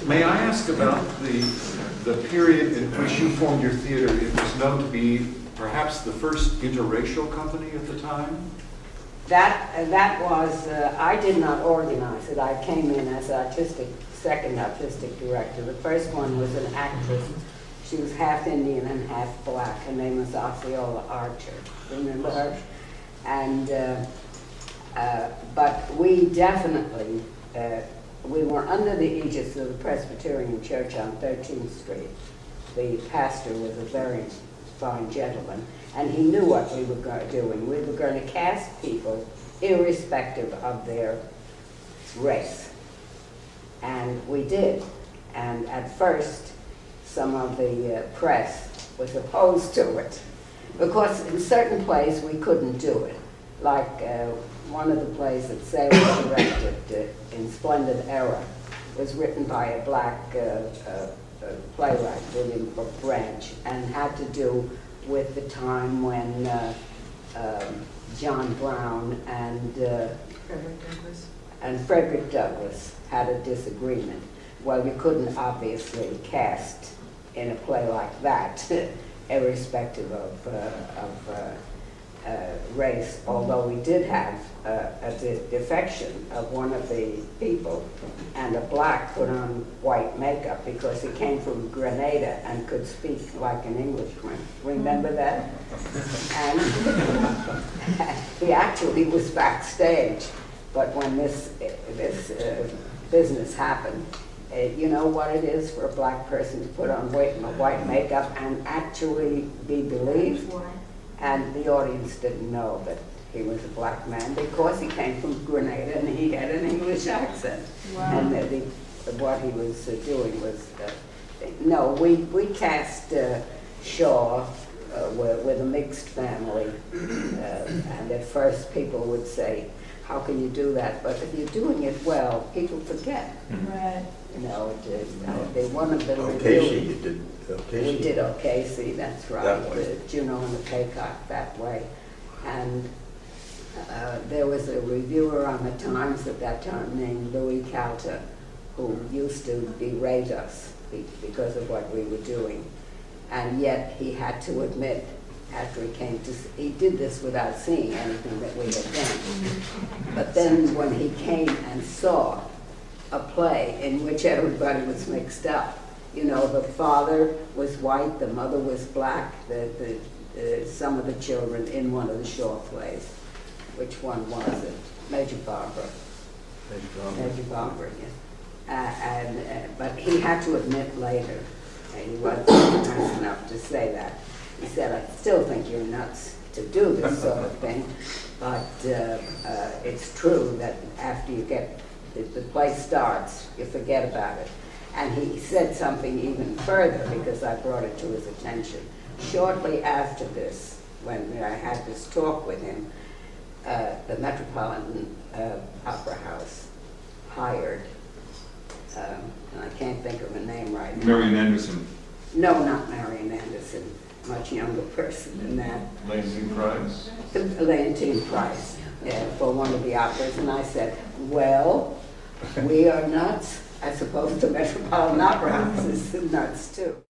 May I ask about the period in which you formed your theater? It was known to be perhaps the first interracial company at the time? That was, I did not organize it. I came in as second artistic director. The first one was an actress. She was half Indian and half black. Her name was Osceola Archer. Remember her? And, but we definitely, we were under the aegis of the Presbyterian Church on 13th Street. The pastor was a very fine gentleman, and he knew what we were doing. We were going to cast people irrespective of their race. And we did. And at first, some of the press was opposed to it, because in certain plays we couldn't do it. Like one of the plays that Say was directed, In Splendid Era, was written by a black playwright, William Branch, and had to do with the time when John Brown and Frederick Douglass had a disagreement. Well, you couldn't obviously cast in a play like that, irrespective of race, although we did have a defection of one of the people, and a black put on white makeup because he came from Grenada and could speak like an Englishman. Remember that? And he actually was backstage, but when this business happened, you know what it is for a black person to put on white makeup and actually be believed? And the audience didn't know that he was a black man because he came from Grenada and he had an English accent. Wow. And what he was doing was, no, we cast Shaw with a mixed family. And at first people would say, how can you do that? But if you're doing it well, people forget. Right. You know, they wanted to O'Casey, you did O'Casey. We did O'Casey, that's right. Juno and the Paycock that way. And there was a reviewer on the Times at that time named Louis Calter, who used to berate us because of what we were doing. And yet he had to admit, after he came to, he did this without seeing anything that we had done. But then when he came and saw a play in which everybody was mixed up, you know, the father was white, the mother was black, some of the children in one of the Shaw plays. Which one was it? Major Barbara. Major Barbara, yes. But he had to admit later, and he wasn't nice enough to say that. He said, I still think you're nuts to do this sort of thing, but it's true that after you get, the play starts, you forget about it. And he said something even further, because I brought it to his attention. Shortly after this, when I had this talk with him, the Metropolitan Opera House hired, and I can't think of her name right now. Marian Anderson. No, not Marian Anderson. Much younger person than that. Leontine Price. Leontine Price, yeah, for one of the operas. And I said, well, we are nuts. I suppose the Metropolitan Opera House is nuts too.